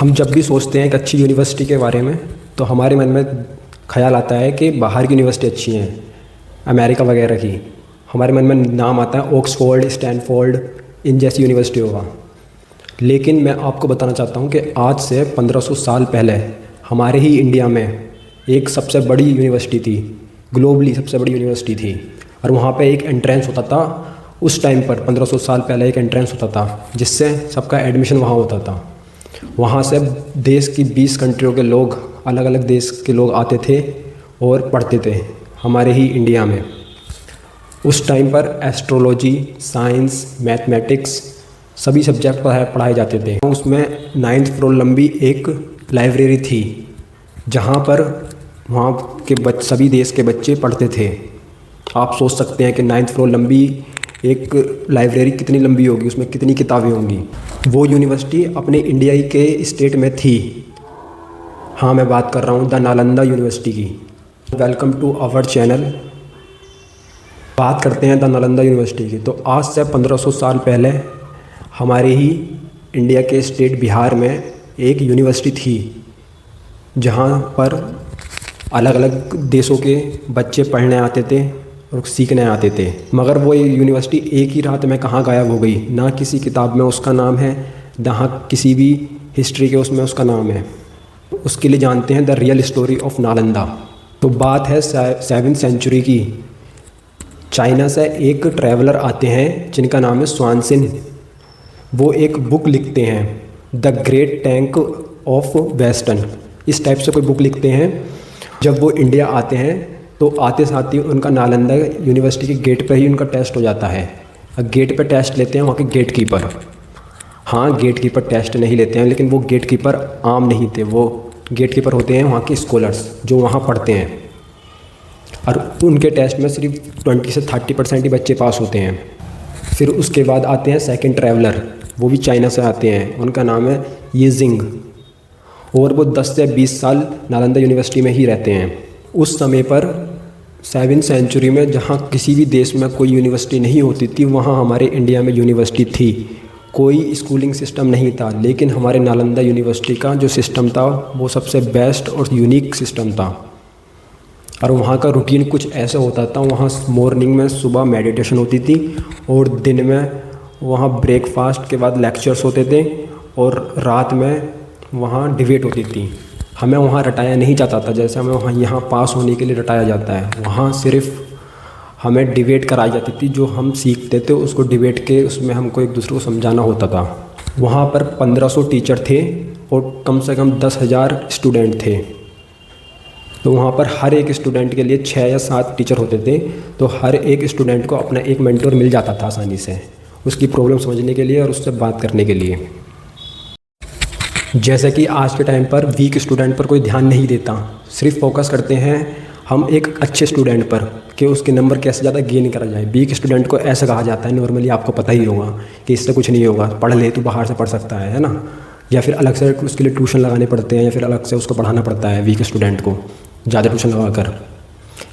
हम जब भी सोचते हैं एक अच्छी यूनिवर्सिटी के बारे में तो हमारे मन में ख़्याल आता है कि बाहर की यूनिवर्सिटी अच्छी हैं, अमेरिका वगैरह की। हमारे मन में नाम आता है ऑक्सफोर्ड, स्टैनफोर्ड, इन जैसी यूनिवर्सिटियों का। लेकिन मैं आपको बताना चाहता हूँ कि आज से 1500 साल पहले हमारे ही इंडिया में एक सबसे बड़ी यूनिवर्सिटी थी, ग्लोबली सबसे बड़ी यूनिवर्सिटी थी। और वहाँ पे एक एंट्रेंस होता था। उस टाइम पर 1500 साल पहले एक एंट्रेंस होता था जिससे सबका एडमिशन वहाँ होता था। वहाँ से देश की 20 कंट्रियों के लोग, अलग अलग देश के लोग आते थे और पढ़ते थे हमारे ही इंडिया में। उस टाइम पर एस्ट्रोलॉजी, साइंस, मैथमेटिक्स सभी सब्जेक्ट पढ़ाए जाते थे। उसमें 9th फ्लोर लंबी एक लाइब्रेरी थी जहाँ पर वहाँ के सभी देश के बच्चे पढ़ते थे। आप सोच सकते हैं कि 9th फ्लोर लंबी एक लाइब्रेरी कितनी लंबी होगी, उसमें कितनी किताबें होंगी। वो यूनिवर्सिटी अपने इंडिया ही के स्टेट में थी। हाँ, मैं बात कर रहा हूँ द नालंदा यूनिवर्सिटी की। Welcome to our channel. बात करते हैं द नालंदा यूनिवर्सिटी की। तो आज से 1500 साल पहले हमारे ही इंडिया के स्टेट बिहार में एक यूनिवर्सिटी थी जहाँ पर अलग अलग देशों के बच्चे पढ़ने आते थे और सीखने आते थे। मगर वो यूनिवर्सिटी एक ही रात में कहाँ गायब हो गई। ना किसी किताब में उसका नाम है, ना किसी भी हिस्ट्री के उसमें उसका नाम है। उसके लिए जानते हैं the real story of Nalanda. तो बात है 7वीं सेंचुरी की। चाइना से एक ट्रैवलर आते हैं जिनका नाम है स्वानसिन। वो एक बुक लिखते हैं, the great tank of western, इस टाइप से कोई बुक लिखते हैं। जब वो इंडिया आते हैं तो आते साथ ही उनका नालंदा यूनिवर्सिटी के गेट पर ही उनका टेस्ट हो जाता है। गेट पर टेस्ट लेते हैं वहाँ के गेट कीपर। हाँ, गेट कीपर टेस्ट नहीं लेते हैं, लेकिन वो गेट कीपर आम नहीं थे। वो गेट कीपर होते हैं वहाँ के स्कॉलर्स जो वहाँ पढ़ते हैं। और उनके टेस्ट में सिर्फ 20 से 30% ही बच्चे पास होते हैं। फिर उसके बाद आते हैं सेकंड ट्रैवलर, वो भी चाइना से आते हैं। उनका नाम है येजिंग और वो 10 से 20 साल नालंदा यूनिवर्सिटी में ही रहते हैं। उस समय पर 7वीं सेंचुरी में जहाँ किसी भी देश में कोई यूनिवर्सिटी नहीं होती थी, वहाँ हमारे इंडिया में यूनिवर्सिटी थी। कोई स्कूलिंग सिस्टम नहीं था, लेकिन हमारे नालंदा यूनिवर्सिटी का जो सिस्टम था वो सबसे बेस्ट और यूनिक सिस्टम था। और वहाँ का रूटीन कुछ ऐसा होता था। वहाँ मॉर्निंग में सुबह मेडिटेशन होती थी और दिन में वहाँ ब्रेकफास्ट के बाद लेक्चर्स होते थे और रात में वहाँ डिबेट होती थी। हमें वहाँ रटाया नहीं जाता था जैसे हमें वहाँ यहाँ पास होने के लिए रटाया जाता है। वहाँ सिर्फ हमें डिबेट कराई जाती थी। जो हम सीखते थे उसको डिबेट के उसमें हमको एक दूसरे को समझाना होता था। वहाँ पर 1500 टीचर थे और कम से कम 10,000 स्टूडेंट थे। तो वहाँ पर हर एक स्टूडेंट के लिए 6 या 7 टीचर होते थे। तो हर एक स्टूडेंट को अपना एक मेंटर मिल जाता था आसानी से, उसकी प्रॉब्लम समझने के लिए और उससे बात करने के लिए। जैसे कि आज के टाइम पर वीक स्टूडेंट पर कोई ध्यान नहीं देता, सिर्फ फोकस करते हैं हम एक अच्छे स्टूडेंट पर कि उसके नंबर कैसे ज़्यादा गेन करा जाए। वीक स्टूडेंट को ऐसा कहा जाता है नॉर्मली, आपको पता ही होगा कि इससे कुछ नहीं होगा, पढ़ ले तू, बाहर से पढ़ सकता है ना। या फिर अलग से उसके लिए ट्यूशन लगाने पड़ते हैं या फिर अलग से उसको पढ़ाना पड़ता है वीक स्टूडेंट को ज़्यादा ट्यूशन लगा कर।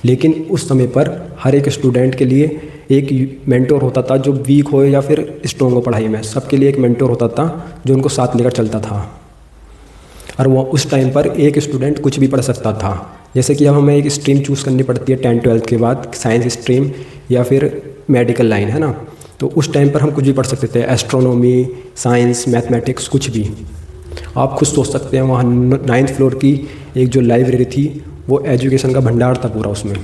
लेकिन उस समय पर हर एक स्टूडेंट के लिए एक मेंटोर होता था जो वीक हो या फिर स्ट्रॉन्ग हो पढ़ाई में, सबके लिए एक मेंटोर होता था जो उनको साथ लेकर चलता था। और वो उस टाइम पर एक स्टूडेंट कुछ भी पढ़ सकता था। जैसे कि अब हमें एक स्ट्रीम चूज़ करनी पड़ती है 10th-12th के बाद, साइंस स्ट्रीम या फिर मेडिकल लाइन, है ना। तो उस टाइम पर हम कुछ भी पढ़ सकते थे, एस्ट्रोनॉमी, साइंस, मैथमेटिक्स, कुछ भी। आप खुद सोच सकते हैं वहाँ 9th फ्लोर की एक जो लाइब्रेरी थी वो एजुकेशन का भंडार था पूरा उसमें।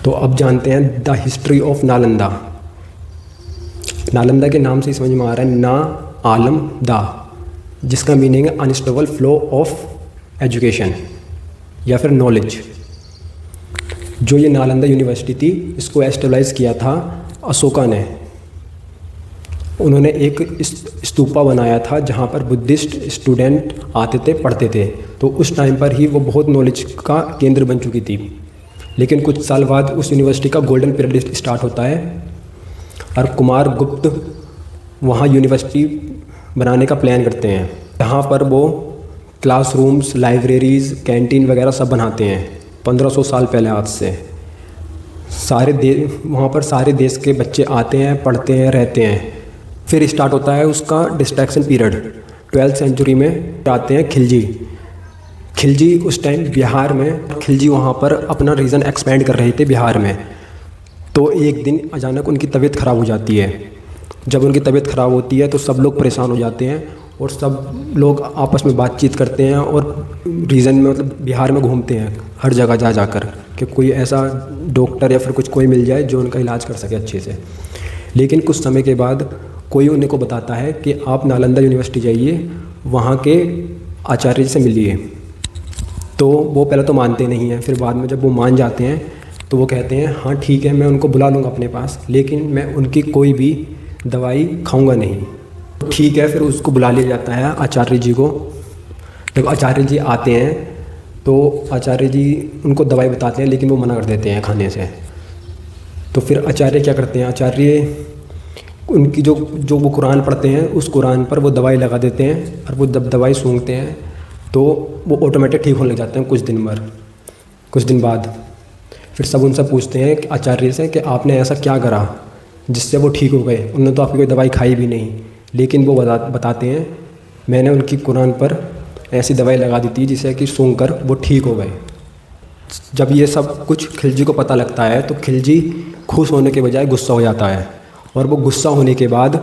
तो अब जानते हैं the history of Nalanda. Nalanda के नाम से ही समझ में आ रहा है ना आलम दा, जिसका मीनिंग है अनस्टेबल फ्लो ऑफ एजुकेशन या फिर नॉलेज। जो ये नालंदा यूनिवर्सिटी थी इसको एस्टेबलाइज किया था अशोका ने। उन्होंने एक स्तूपा बनाया था जहाँ पर बुद्धिस्ट स्टूडेंट आते थे, पढ़ते थे। तो उस टाइम पर ही वो बहुत नॉलेज का केंद्र बन चुकी थी। लेकिन कुछ साल बाद उस यूनिवर्सिटी का गोल्डन पीरियड स्टार्ट होता है और कुमार गुप्त वहाँ यूनिवर्सिटी बनाने का प्लान करते हैं। यहाँ पर वो क्लासरूम्स, लाइब्रेरीज़, कैंटीन वगैरह सब बनाते हैं 1500 साल पहले आज से। वहाँ पर सारे देश के बच्चे आते हैं, पढ़ते हैं, रहते हैं। फिर स्टार्ट होता है उसका डिस्ट्रैक्शन पीरियड। 12th सेंचुरी में आते हैं खिलजी। खिलजी उस टाइम बिहार में, खिलजी वहाँ पर अपना रीजन एक्सपेंड कर रहे थे बिहार में। तो एक दिन अचानक उनकी तबीयत ख़राब हो जाती है। जब उनकी तबीयत ख़राब होती है तो सब लोग परेशान हो जाते हैं और सब लोग आपस में बातचीत करते हैं और रीजन में मतलब बिहार में घूमते हैं हर जगह जा जाकर कि कोई ऐसा डॉक्टर या फिर कुछ कोई मिल जाए जो उनका इलाज कर सके अच्छे से। लेकिन कुछ समय के बाद कोई उन्हें को बताता है कि आप नालंदा यूनिवर्सिटी जाइए, वहाँ के आचार्य से मिलिए। तो वो पहले तो मानते नहीं हैं, फिर बाद में जब वो मान जाते हैं तो वो कहते हैं हाँ ठीक है, मैं उनको बुला लूँगा अपने पास, लेकिन मैं उनकी कोई भी दवाई खाऊंगा नहीं। ठीक है, फिर उसको बुला लिया जाता है आचार्य जी को। जब आचार्य जी आते हैं तो आचार्य जी उनको दवाई बताते हैं, लेकिन वो मना कर देते हैं खाने से। तो फिर आचार्य क्या करते हैं, आचार्य उनकी जो वो कुरान पढ़ते हैं उस कुरान पर वो दवाई लगा देते हैं, और वो जब दवाई सूंघते हैं तो वो ऑटोमेटिक ठीक होने लग जाते हैं कुछ दिन बाद। फिर सब उनसे पूछते हैं कि आचार्य से कि आपने ऐसा क्या करा जिससे वो ठीक हो गए। उन्होंने तो आपकी कोई दवाई खाई भी नहीं, लेकिन वो बताते हैं मैंने उनकी कुरान पर ऐसी दवाई लगा दी थी जिससे कि सूंघ कर वो ठीक हो गए। जब ये सब कुछ खिलजी को पता लगता है तो खिलजी खुश होने के बजाय गुस्सा हो जाता है, और वो गुस्सा होने के बाद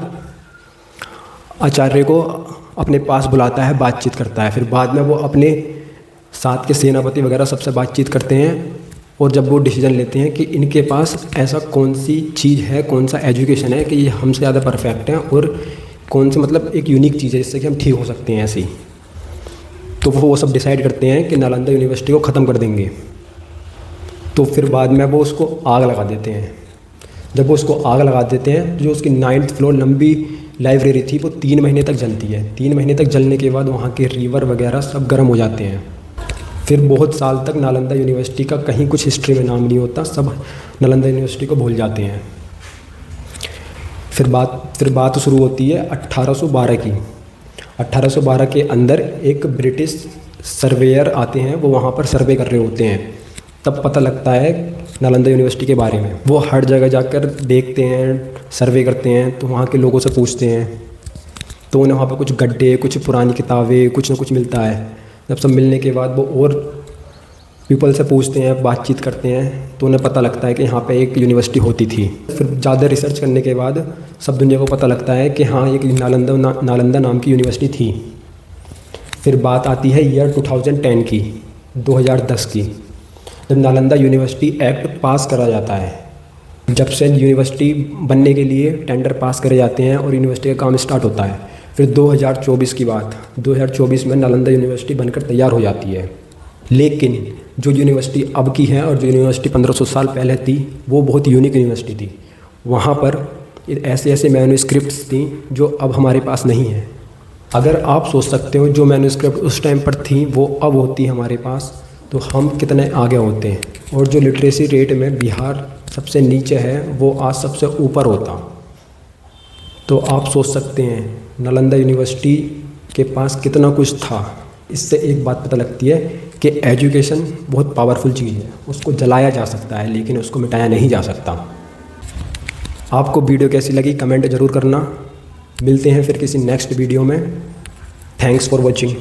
आचार्य को अपने पास बुलाता है, बातचीत करता है। फिर बाद में वो अपने साथ के सेनापति वगैरह सबसे बातचीत करते हैं, और जब वो डिसीजन लेते हैं कि इनके पास ऐसा कौन सी चीज़ है, कौन सा एजुकेशन है कि ये हमसे ज़्यादा परफेक्ट हैं, और कौन सी मतलब एक यूनिक चीज़ है जिससे कि हम ठीक हो सकते हैं ऐसी। तो वो सब डिसाइड करते हैं कि नालंदा यूनिवर्सिटी को ख़त्म कर देंगे। तो फिर बाद में वो उसको आग लगा देते हैं। जब वो उसको आग लगा देते हैं, जो उसकी 9th फ्लोर लंबी लाइब्रेरी थी वो 3 महीने तक जलती है। 3 महीने तक जलने के बाद वहाँ के रिवर वगैरह सब गर्म हो जाते हैं। फिर बहुत साल तक नालंदा यूनिवर्सिटी का कहीं कुछ हिस्ट्री में नाम नहीं होता, सब नालंदा यूनिवर्सिटी को भूल जाते हैं। फिर बात शुरू होती है 1812 की। 1812 के अंदर एक ब्रिटिश सर्वेयर आते हैं, वो वहाँ पर सर्वे कर रहे होते हैं। तब पता लगता है नालंदा यूनिवर्सिटी के बारे में। वो हर जगह जाकर देखते हैं, सर्वे करते हैं, तो वहाँ के लोगों से पूछते हैं। तो उन्हें वहाँ पर कुछ गड्ढे, कुछ पुरानी किताबें, कुछ ना कुछ मिलता है। जब सब मिलने के बाद वो और पीपल से पूछते हैं, बातचीत करते हैं, तो उन्हें पता लगता है कि यहाँ पे एक यूनिवर्सिटी होती थी। फिर ज़्यादा रिसर्च करने के बाद सब दुनिया को पता लगता है कि हाँ एक नालंदा नाम की यूनिवर्सिटी थी। फिर बात आती है ईयर 2010 की, 2010 की, जब नालंदा यूनिवर्सिटी एक्ट पास करा जाता है। जब से यूनिवर्सिटी बनने के लिए टेंडर पास करे जाते हैं और यूनिवर्सिटी का काम स्टार्ट होता है। फिर 2024 की बात, 2024 में नालंदा यूनिवर्सिटी बनकर तैयार हो जाती है। लेकिन जो यूनिवर्सिटी अब की है और जो यूनिवर्सिटी 1500 साल पहले थी, वो बहुत यूनिक यूनिवर्सिटी थी। वहाँ पर ऐसे मैन्यूस्क्रिप्ट्स थी जो अब हमारे पास नहीं है। अगर आप सोच सकते हो जो मैन्यूस्क्रिप्ट उस टाइम पर थी वो अब होती हमारे पास, तो हम कितने आगे होते हैं। और जो लिटरेसी रेट में बिहार सबसे नीचे है वो आज सबसे ऊपर होता। तो आप सोच सकते हैं नालंदा यूनिवर्सिटी के पास कितना कुछ था। इससे एक बात पता लगती है कि एजुकेशन बहुत पावरफुल चीज़ है, उसको जलाया जा सकता है लेकिन उसको मिटाया नहीं जा सकता। आपको वीडियो कैसी लगी कमेंट ज़रूर करना। मिलते हैं फिर किसी नेक्स्ट वीडियो में। Thanks for watching.